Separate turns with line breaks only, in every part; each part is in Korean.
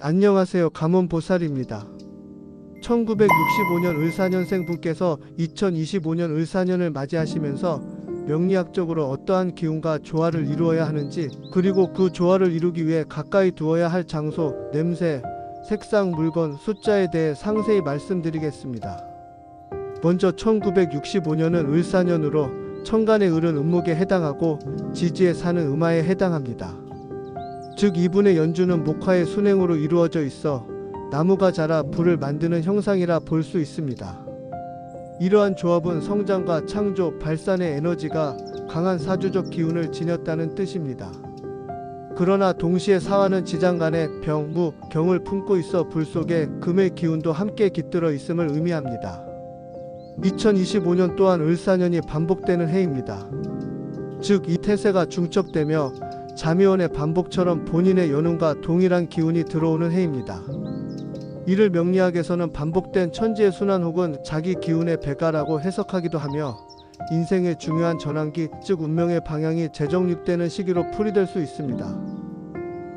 안녕하세요. 가문보살입니다. 1965년 을사년생 분께서 2025년 을사년을 맞이하시면서 명리학적으로 어떠한 기운과 조화를 이루어야 하는지, 그리고 그 조화를 이루기 위해 가까이 두어야 할 장소, 냄새, 색상, 물건, 숫자에 대해 상세히 말씀드리겠습니다. 먼저 1965년은 을사년으로 천간의 을은 음목에 해당하고 지지에 사는 음화에 해당합니다. 즉 이분의 연주는 목화의 순행으로 이루어져 있어 나무가 자라 불을 만드는 형상이라 볼 수 있습니다. 이러한 조합은 성장과 창조, 발산의 에너지가 강한 사주적 기운을 지녔다는 뜻입니다. 그러나 동시에 사화는 지장간에 병, 무, 경을 품고 있어 불 속에 금의 기운도 함께 깃들어 있음을 의미합니다. 2025년 또한 을사년이 반복되는 해입니다. 즉 이 태세가 중첩되며 자미원의 반복처럼 본인의 연운과 동일한 기운이 들어오는 해입니다. 이를 명리학에서는 반복된 천지의 순환 혹은 자기 기운의 배가라고 해석하기도 하며 인생의 중요한 전환기, 즉 운명의 방향이 재정립되는 시기로 풀이될 수 있습니다.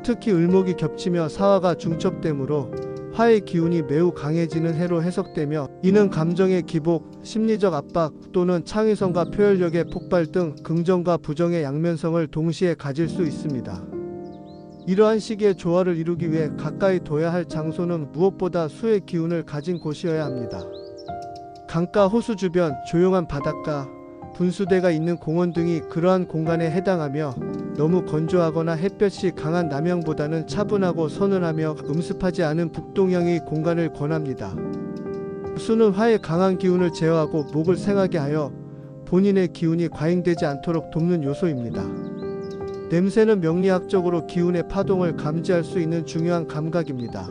특히 을목이 겹치며 사화가 중첩되므로 화의 기운이 매우 강해지는 해로 해석되며, 이는 감정의 기복, 심리적 압박 또는 창의성과 표현력의 폭발 등 긍정과 부정의 양면성을 동시에 가질 수 있습니다. 이러한 시기에 조화를 이루기 위해 가까이 둬야 할 장소는 무엇보다 수의 기운을 가진 곳이어야 합니다. 강가, 호수 주변, 조용한 바닷가, 분수대가 있는 공원 등이 그러한 공간에 해당하며, 너무 건조하거나 햇볕이 강한 남향보다는 차분하고 서늘하며 음습하지 않은 북동향의 공간을 권합니다. 수는 화의 강한 기운을 제어하고 목을 생하게 하여 본인의 기운이 과잉되지 않도록 돕는 요소입니다. 냄새는 명리학적으로 기운의 파동을 감지할 수 있는 중요한 감각입니다.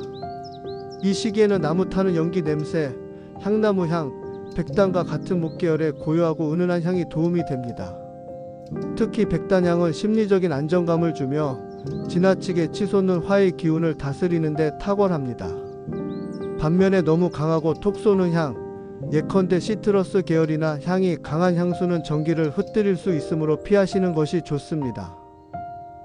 이 시기에는 나무 타는 연기 냄새, 향나무 향, 백단과 같은 목계열의 고요하고 은은한 향이 도움이 됩니다. 특히 백단향은 심리적인 안정감을 주며 지나치게 치솟는 화의 기운을 다스리는 데 탁월합니다. 반면에 너무 강하고 톡 쏘는 향, 예컨대 시트러스 계열이나 향이 강한 향수는 전기를 흩뜨릴 수 있으므로 피하시는 것이 좋습니다.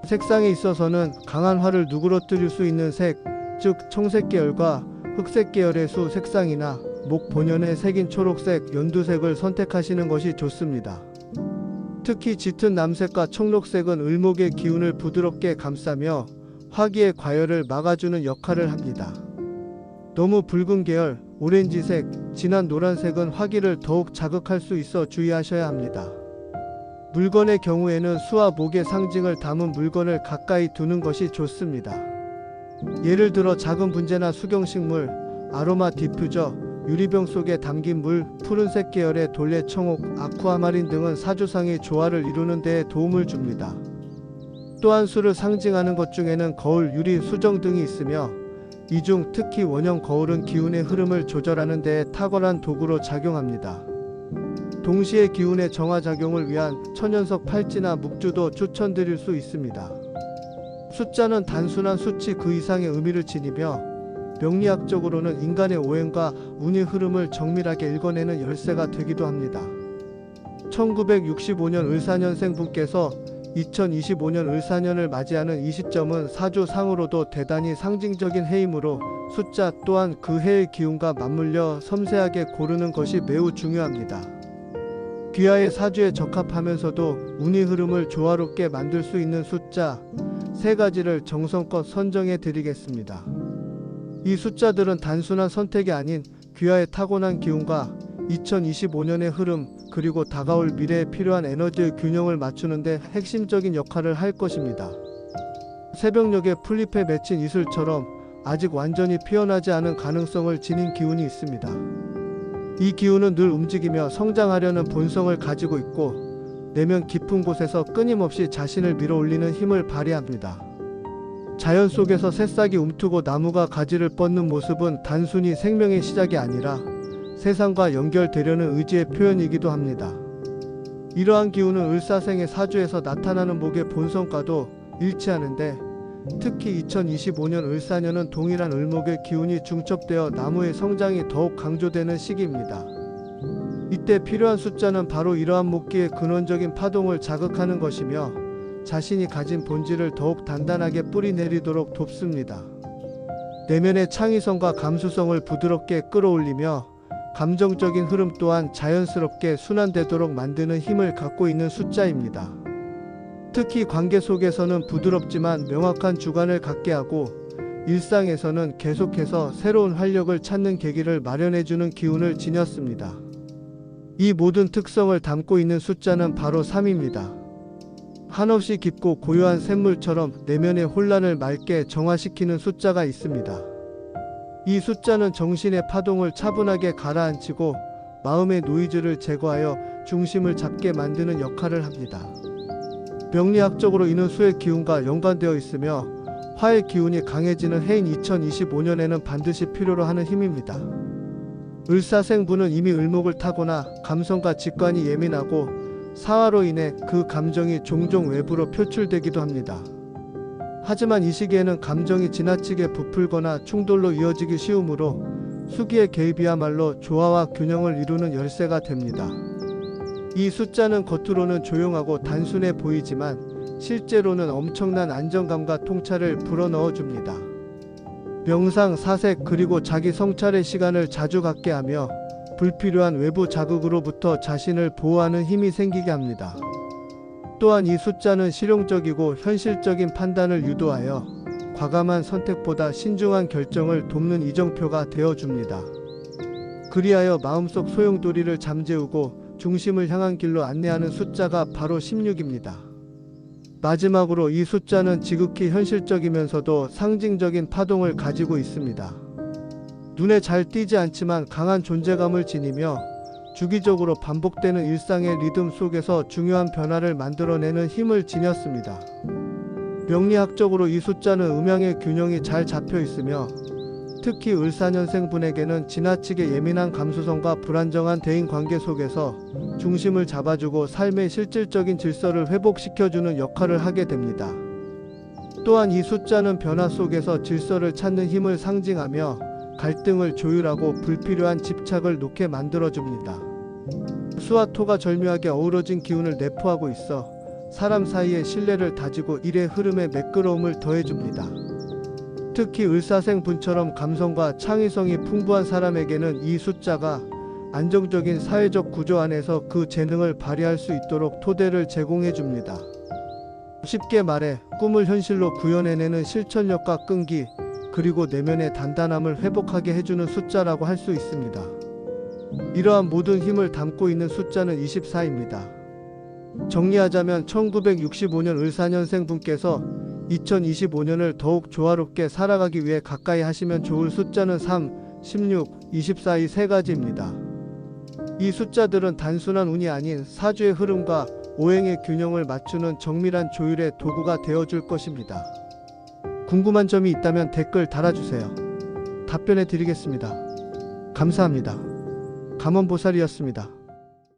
색상에 있어서는 강한 화를 누그러뜨릴 수 있는 색, 즉 청색 계열과 흑색 계열의 수 색상이나 목 본연의 색인 초록색, 연두색을 선택하시는 것이 좋습니다. 특히 짙은 남색과 청록색은 을목의 기운을 부드럽게 감싸며 화기의 과열을 막아주는 역할을 합니다. 너무 붉은 계열, 오렌지색, 진한 노란색은 화기를 더욱 자극할 수 있어 주의하셔야 합니다. 물건의 경우에는 수와 목의 상징을 담은 물건을 가까이 두는 것이 좋습니다. 예를 들어 작은 분재나 수경식물, 아로마 디퓨저, 유리병 속에 담긴 물, 푸른색 계열의 돌레 청옥, 아쿠아마린 등은 사주상의 조화를 이루는 데 도움을 줍니다. 또한 수를 상징하는 것 중에는 거울, 유리, 수정 등이 있으며, 이 중 특히 원형 거울은 기운의 흐름을 조절하는 데 탁월한 도구로 작용합니다. 동시에 기운의 정화작용을 위한 천연석 팔찌나 묵주도 추천드릴 수 있습니다. 숫자는 단순한 수치 그 이상의 의미를 지니며 명리학적으로는 인간의 오행과 운의 흐름을 정밀하게 읽어내는 열쇠가 되기도 합니다. 1965년 을사년생 분께서 2025년 을사년을 맞이하는 이 시점은 사주상으로도 대단히 상징적인 해이므로 숫자 또한 그 해의 기운과 맞물려 섬세하게 고르는 것이 매우 중요합니다. 귀하의 사주에 적합하면서도 운의 흐름을 조화롭게 만들 수 있는 숫자 3가지를 정성껏 선정해 드리겠습니다. 이 숫자들은 단순한 선택이 아닌 귀하의 타고난 기운과 2025년의 흐름, 그리고 다가올 미래에 필요한 에너지의 균형을 맞추는 데 핵심적인 역할을 할 것입니다. 새벽녘에 풀잎에 맺힌 이슬처럼 아직 완전히 피어나지 않은 가능성을 지닌 기운이 있습니다. 이 기운은 늘 움직이며 성장하려는 본성을 가지고 있고 내면 깊은 곳에서 끊임없이 자신을 밀어올리는 힘을 발휘합니다. 자연 속에서 새싹이 움트고 나무가 가지를 뻗는 모습은 단순히 생명의 시작이 아니라 세상과 연결되려는 의지의 표현이기도 합니다. 이러한 기운은 을사생의 사주에서 나타나는 목의 본성과도 일치하는데, 특히 2025년 을사년은 동일한 을목의 기운이 중첩되어 나무의 성장이 더욱 강조되는 시기입니다. 이때 필요한 숫자는 바로 이러한 목기의 근원적인 파동을 자극하는 것이며 자신이 가진 본질을 더욱 단단하게 뿌리내리도록 돕습니다. 내면의 창의성과 감수성을 부드럽게 끌어올리며 감정적인 흐름 또한 자연스럽게 순환되도록 만드는 힘을 갖고 있는 숫자입니다. 특히 관계 속에서는 부드럽지만 명확한 주관을 갖게 하고 일상에서는 계속해서 새로운 활력을 찾는 계기를 마련해주는 기운을 지녔습니다. 이 모든 특성을 담고 있는 숫자는 바로 3입니다. 한없이 깊고 고요한 샘물처럼 내면의 혼란을 맑게 정화시키는 숫자가 있습니다. 이 숫자는 정신의 파동을 차분하게 가라앉히고 마음의 노이즈를 제거하여 중심을 잡게 만드는 역할을 합니다. 명리학적으로 이는 수의 기운과 연관되어 있으며 화의 기운이 강해지는 해인 2025년에는 반드시 필요로 하는 힘입니다. 을사생부는 이미 을목을 타거나 감성과 직관이 예민하고 사화로 인해 그 감정이 종종 외부로 표출되기도 합니다. 하지만 이 시기에는 감정이 지나치게 부풀거나 충돌로 이어지기 쉬우므로 수기의 개입이야말로 조화와 균형을 이루는 열쇠가 됩니다. 이 숫자는 겉으로는 조용하고 단순해 보이지만 실제로는 엄청난 안정감과 통찰을 불어넣어 줍니다. 명상, 사색 그리고 자기 성찰의 시간을 자주 갖게 하며 불필요한 외부 자극으로부터 자신을 보호하는 힘이 생기게 합니다. 또한 이 숫자는 실용적이고 현실적인 판단을 유도하여 과감한 선택보다 신중한 결정을 돕는 이정표가 되어줍니다. 그리하여 마음속 소용돌이를 잠재우고 중심을 향한 길로 안내하는 숫자가 바로 16입니다. 마지막으로 이 숫자는 지극히 현실적이면서도 상징적인 파동을 가지고 있습니다. 눈에 잘 띄지 않지만 강한 존재감을 지니며 주기적으로 반복되는 일상의 리듬 속에서 중요한 변화를 만들어내는 힘을 지녔습니다. 명리학적으로 이 숫자는 음양의 균형이 잘 잡혀 있으며 특히 을사년생 분에게는 지나치게 예민한 감수성과 불안정한 대인관계 속에서 중심을 잡아주고 삶의 실질적인 질서를 회복시켜주는 역할을 하게 됩니다. 또한 이 숫자는 변화 속에서 질서를 찾는 힘을 상징하며 갈등을 조율하고 불필요한 집착을 놓게 만들어줍니다. 수와 토가 절묘하게 어우러진 기운을 내포하고 있어 사람 사이의 신뢰를 다지고 일의 흐름에 매끄러움을 더해줍니다. 특히 을사생 분처럼 감성과 창의성이 풍부한 사람에게는 이 숫자가 안정적인 사회적 구조 안에서 그 재능을 발휘할 수 있도록 토대를 제공해줍니다. 쉽게 말해 꿈을 현실로 구현해내는 실천력과 끈기, 그리고 내면의 단단함을 회복하게 해주는 숫자라고 할 수 있습니다. 이러한 모든 힘을 담고 있는 숫자는 24입니다. 정리하자면 1965년 을사년생 분께서 2025년을 더욱 조화롭게 살아가기 위해 가까이 하시면 좋을 숫자는 3, 16, 24 이 세 가지입니다. 이 숫자들은 단순한 운이 아닌 사주의 흐름과 오행의 균형을 맞추는 정밀한 조율의 도구가 되어줄 것입니다. 궁금한 점이 있다면 댓글 달아주세요. 답변해 드리겠습니다. 감사합니다. 감원보살이었습니다.